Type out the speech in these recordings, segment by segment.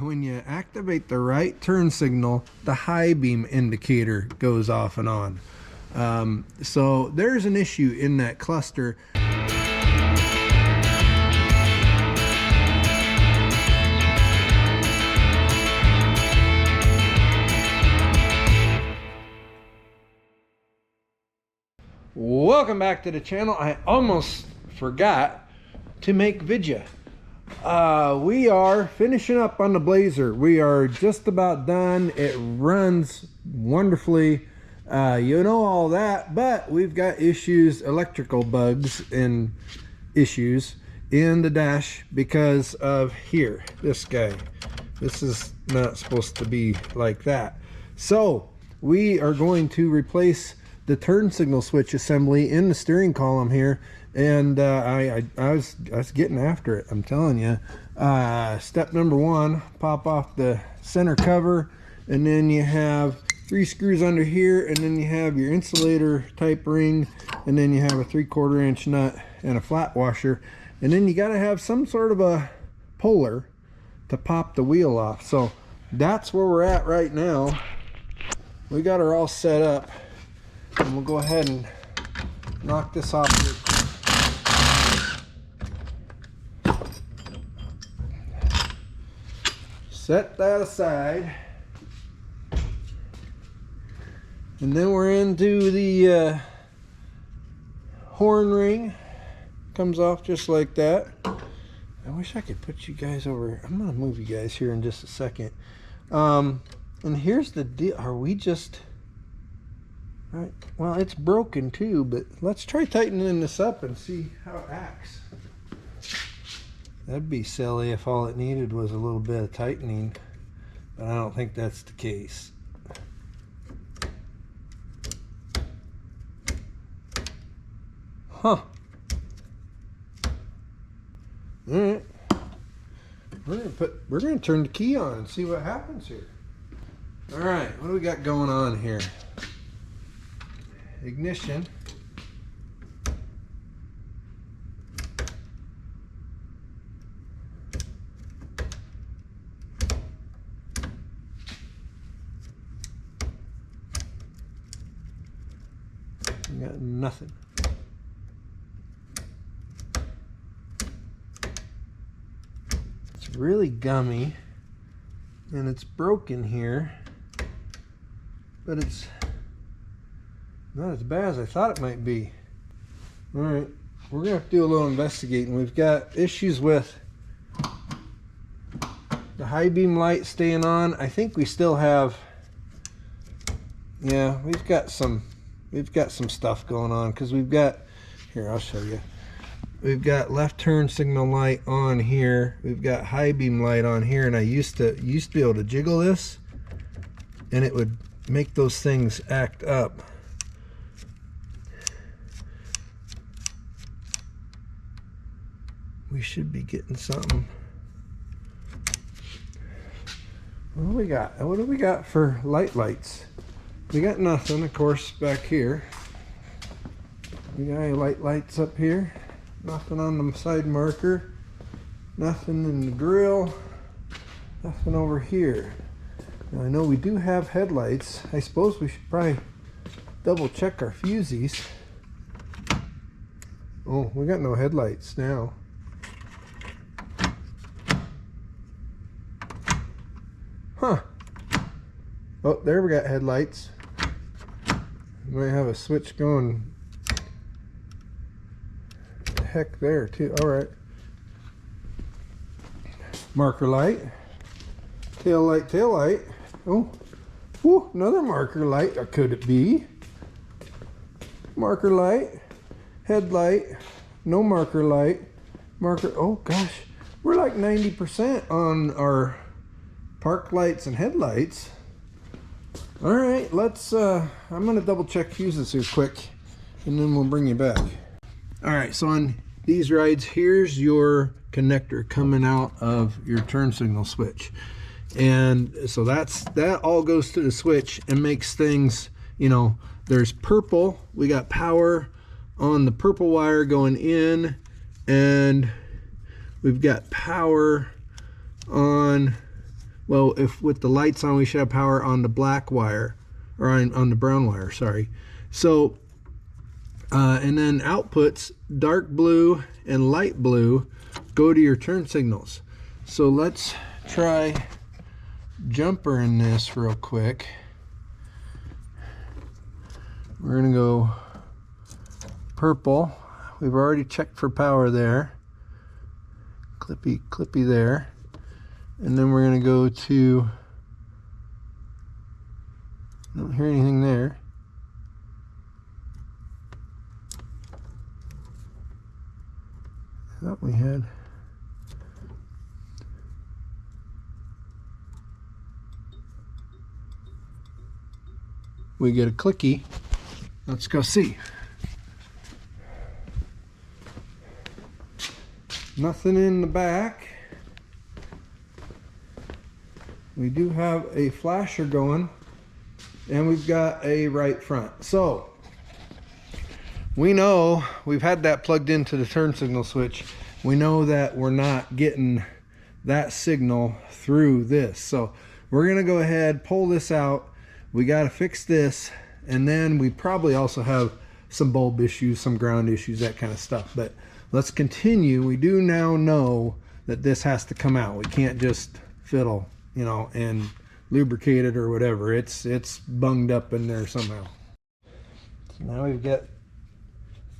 when you activate the right turn signal, the high beam indicator goes off and on. So there's an issue in that cluster. Welcome back to the channel. I almost forgot to make vidya. We are finishing up on the Blazer. We are just about done. It runs wonderfully. You know all that, but we've got issues, electrical bugs and issues in the dash because of here, this guy. This is not supposed to be like that. So we are going to replace the turn signal switch assembly in the steering column here, and I was getting after it, I'm telling you. Step number one, pop off the center cover, and then you have 3 screws under here, and then you have your insulator type ring, and then you have a 3/4 inch nut and a flat washer, and then you got to have some sort of a puller to pop the wheel off. So that's where we're at right now. We got her all set up, and we'll go ahead and knock this off here. Set that aside, and then we're into the horn ring. Comes off just like that. I wish I could put you guys over. I'm gonna move you guys here in just a second. And here's the deal. Are we just right? Well, it's broken too, but let's try tightening this up and see how it acts. That'd be silly if all it needed was a little bit of tightening, but I don't think that's the case. Huh. All right. We're gonna turn the key on and see what happens here. All right, what do we got going on here? Ignition. We got nothing. It's really gummy, and it's broken here, but it's not as bad as I thought it might be. All right, we're gonna have to do a little investigating. We've got issues with the high beam light staying on. I think we still have, yeah, we've got some stuff going on, because we've got, here, I'll show you. We've got left turn signal light on here. We've got high beam light on here, and I used to be able to jiggle this, and it would make those things act up. We should be getting something. What do we got? What do we got for lights? We got nothing, of course, back here. We got any lights up here? Nothing on the side marker. Nothing in the grill. Nothing over here. Now I know we do have headlights. I suppose we should probably double check our fusies. Oh, we got no headlights now. Huh. Oh, there we got headlights. We might have a switch going the heck there too. All right. Marker light. Tail light, tail light. Oh, whoo, another marker light. Or could it be? Marker light, headlight, no marker light, marker. Oh gosh, we're like 90% on our park lights and headlights. All right, let's I'm gonna double check fuses here quick, and then we'll bring you back. All right, so on these rides, here's your connector coming out of your turn signal switch, and so that all goes to the switch and makes things, you know, there's purple. We got power on the purple wire going in, and we've got power on Well, if with the lights on, we should have power on the black wire, or on the brown wire, sorry. So, and then outputs, dark blue and light blue, go to your turn signals. So let's try jumper in this real quick. We're gonna go purple. We've already checked for power there. Clippy there. And then we're gonna go to, don't hear anything there. I thought we had. We get a clicky. Let's go see. Nothing in the back. We do have a flasher going, and we've got a right front. So we know we've had that plugged into the turn signal switch. We know that we're not getting that signal through this. So we're gonna go ahead, pull this out. We got to fix this, and then we probably also have some bulb issues, some ground issues, that kind of stuff. But let's continue. We do now know that this has to come out. We can't just fiddle, you know, and lubricate it or whatever. It's bunged up in there somehow. So now we've got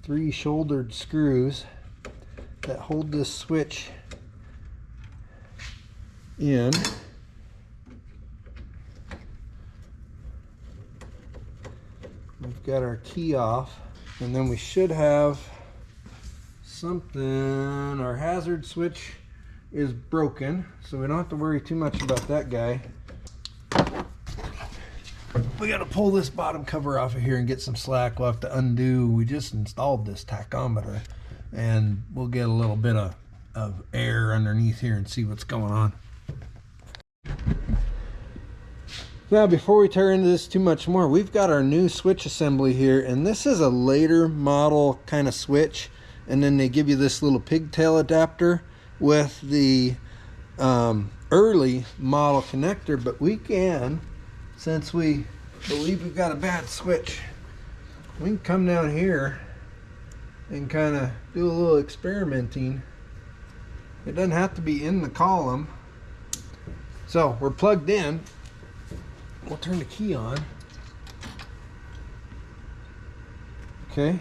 3 shouldered screws that hold this switch in. We've got our key off, and then we should have something. Our hazard switch is broken, so we don't have to worry too much about that guy. We got to pull this bottom cover off of here and get some slack. We'll have to undo. We just installed this tachometer, and we'll get a little bit of air underneath here and see what's going on. Now, before we tear into this too much more, we've got our new switch assembly here, and this is a later model kind of switch, and then they give you this little pigtail adapter with the early model connector. But we can, since we believe we've got a bad switch, we can come down here and kind of do a little experimenting. It doesn't have to be in the column. So we're plugged in. We'll turn the key on. Okay,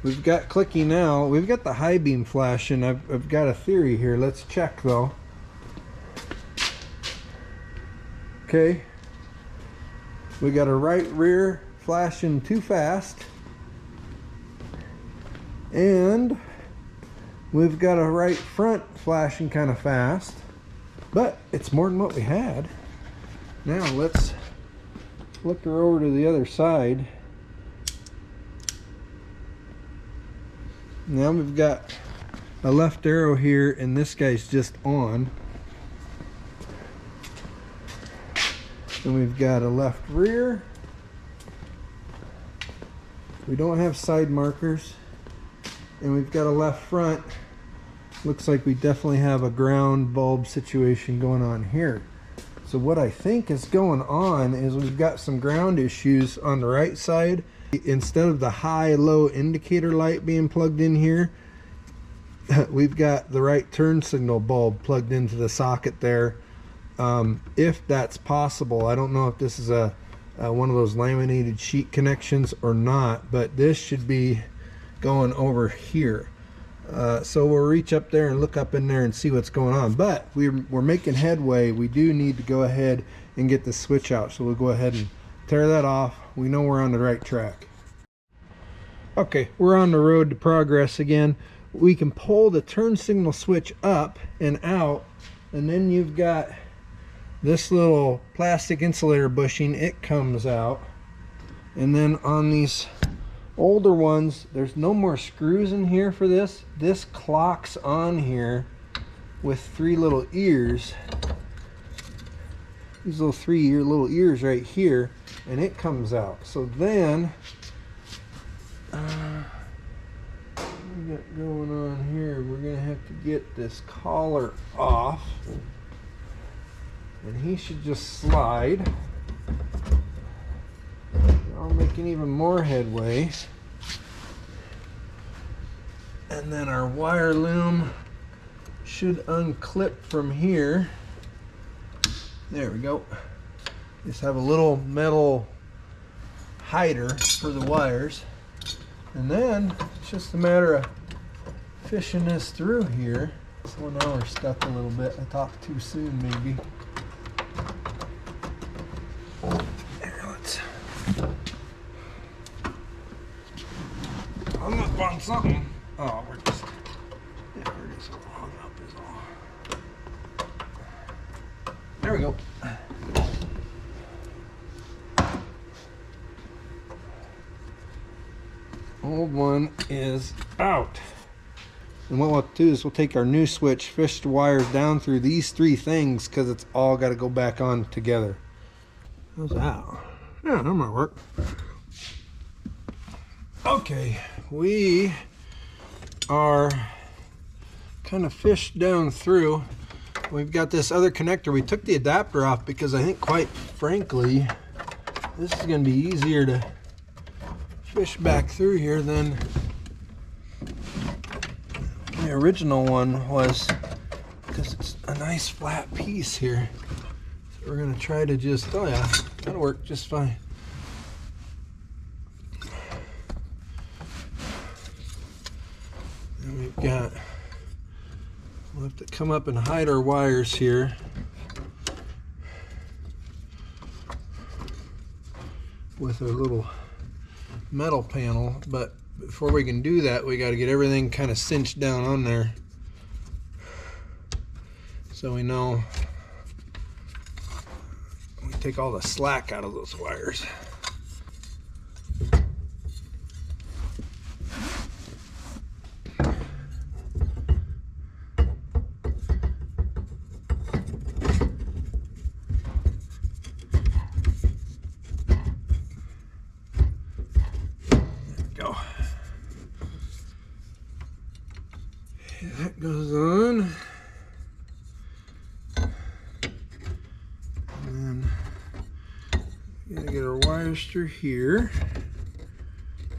we've got clicky now. We've got the high beam flashing. I've got a theory here. Let's check though. Okay, we got a right rear flashing too fast, and we've got a right front flashing kind of fast, but it's more than what we had. Now let's flicker over to the other side. Now we've got a left arrow here, and this guy's just on. And we've got a left rear. We don't have side markers. And we've got a left front. Looks like we definitely have a ground bulb situation going on here. So what I think is going on is we've got some ground issues on the right side. Instead of the high-low indicator light being plugged in here, we've got the right turn signal bulb plugged into the socket there. If that's possible, I don't know if this is one of those laminated sheet connections or not, but this should be going over here. So we'll reach up there and look up in there and see what's going on. But we're making headway. We do need to go ahead and get the switch out. So we'll go ahead and tear that off. We know we're on the right track. Okay, we're on the road to progress again. We can pull the turn signal switch up and out, and then you've got this little plastic insulator bushing. It comes out, and then on these older ones, there's no more screws in here for this. This clocks on here with 3 little ears. These little 3 little ears right here, and it comes out. So then, what we got going on here? We're gonna have to get this collar off, and he should just slide. Now I'm making even more headway. And then our wire loom should unclip from here. There we go. Just have a little metal hider for the wires. And then it's just a matter of fishing this through here. So now we're stuck a little bit. I talked too soon maybe. There, let's hung up on something. Oh, we're just, yeah, we're just hung up is all. There we go. Old one is out. And what we'll do is we'll take our new switch, fish the wires down through these three things because it's all got to go back on together. How's that? Yeah, that might work. Okay, we are kind of fished down through. We've got this other connector. We took the adapter off because I think, quite frankly, this is going to be easier to fish back through here than the original one was, because it's a nice flat piece here. So we're going to try to just, oh yeah, that'll work just fine. And we've got, we'll have to come up and hide our wires here. With our little metal panel, but before we can do that, we got to get everything kind of cinched down on there so we know we take all the slack out of those wires. That goes on, and then we gotta get our wires through here,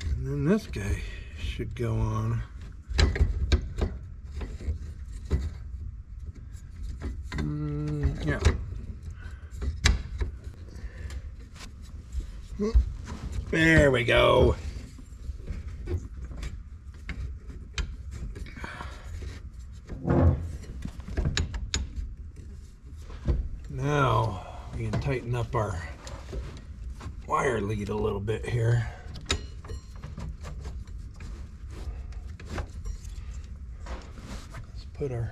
and then this guy should go on. Yeah. There we go. Now we can tighten up our wire lead a little bit here. Let's put our,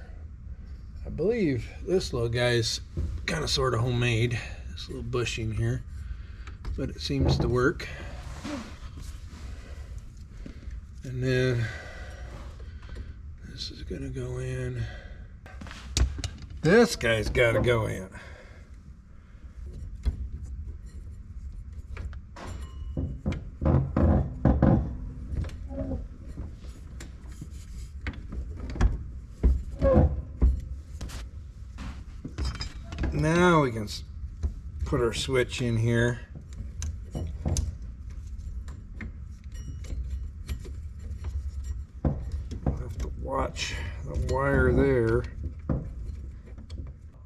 I believe this little guy's kind of sort of homemade, this little bushing here, but it seems to work. And then this is gonna go in. This guy's gotta go in. Now we can put our switch in here. We'll have to watch the wire there.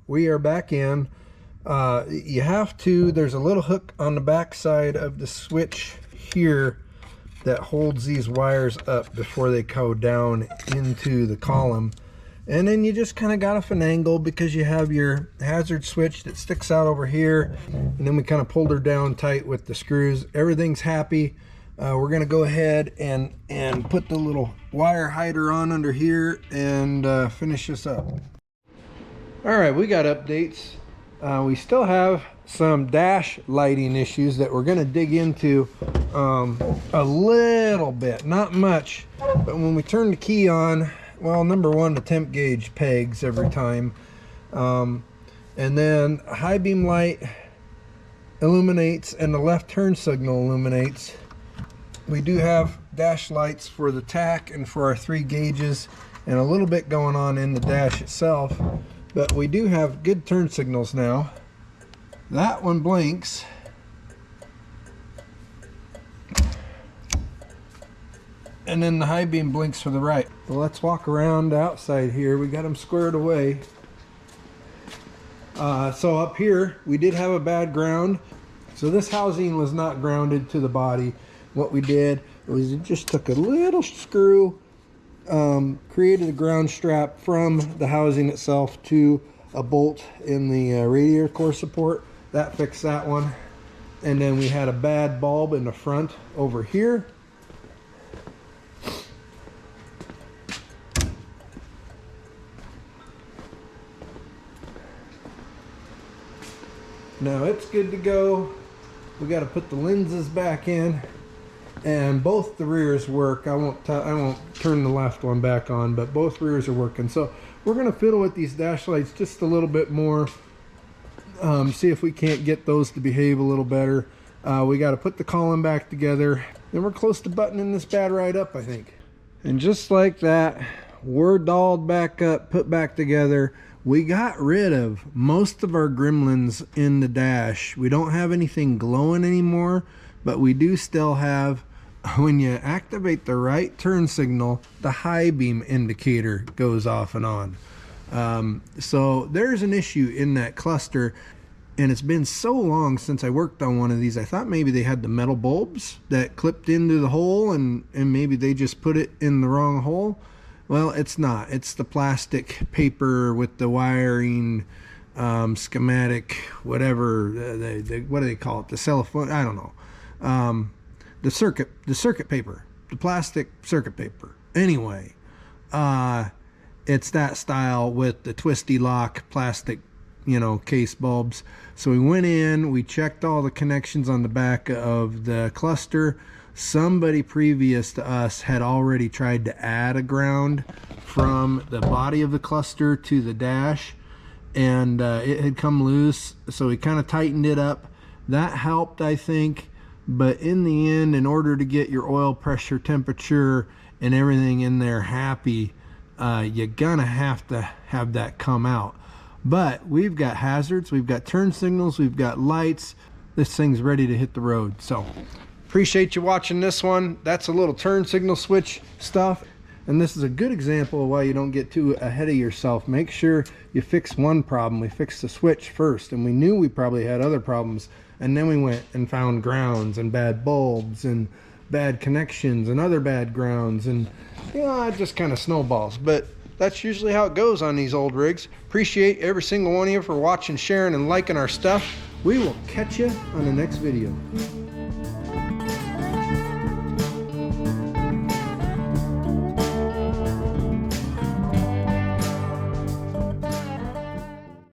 We are back in. You have to, there's a little hook on the back side of the switch here that holds these wires up before they go down into the column. And then you just kind of got to finagle because you have your hazard switch that sticks out over here. And then we kind of pulled her down tight with the screws. Everything's happy. We're going to go ahead and put the little wire hider on under here and finish this up. All right, we got updates. We still have some dash lighting issues that we're going to dig into a little bit, not much. But when we turn the key on, well, number one, the temp gauge pegs every time. And then high beam light illuminates and the left turn signal illuminates. We do have dash lights for the tack and for our 3 gauges and a little bit going on in the dash itself. But we do have good turn signals now. That one blinks. And then the high beam blinks for the right. Well, let's walk around outside here. We got them squared away. So up here, we did have a bad ground. So this housing was not grounded to the body. What we did was it just took a little screw, created a ground strap from the housing itself to a bolt in the radiator core support. That fixed that one. And then we had a bad bulb in the front over here. Now it's good to go. We got to put the lenses back in, and both the rears work. I won't turn the left one back on, but both rears are working. So we're going to fiddle with these dash lights just a little bit more. See if we can't get those to behave a little better. We got to put the column back together, and we're close to buttoning this bad right up, I think. And just like that, we're dolled back up, put back together. We got rid of most of our gremlins in the dash. We don't have anything glowing anymore, but we do still have, when you activate the right turn signal, the high beam indicator goes off and on. So there's an issue in that cluster, and it's been so long since I worked on one of these. I thought maybe they had the metal bulbs that clipped into the hole, and maybe they just put it in the wrong hole. Well, it's not. It's the plastic paper with the wiring, schematic, whatever. What do they call it? The cellophane? I don't know. The circuit paper, the plastic circuit paper. Anyway, it's that style with the twisty lock plastic, case bulbs. So we went in, we checked all the connections on the back of the cluster. Somebody previous to us had already tried to add a ground from the body of the cluster to the dash, and it had come loose, so we kind of tightened it up. That helped, I think, but in the end, in order to get your oil pressure, temperature, and everything in there happy, you're gonna have to have that come out. But we've got hazards, we've got turn signals, we've got lights. This thing's ready to hit the road. So appreciate you watching this one. That's a little turn signal switch stuff, and this is a good example of why you don't get too ahead of yourself. Make sure you fix one problem. We fixed the switch first, and we knew we probably had other problems, and then we went and found grounds and bad bulbs and bad connections and other bad grounds, and it just kind of snowballs. But that's usually how it goes on these old rigs. Appreciate every single one of you for watching, sharing, and liking our stuff. We will catch you on the next video.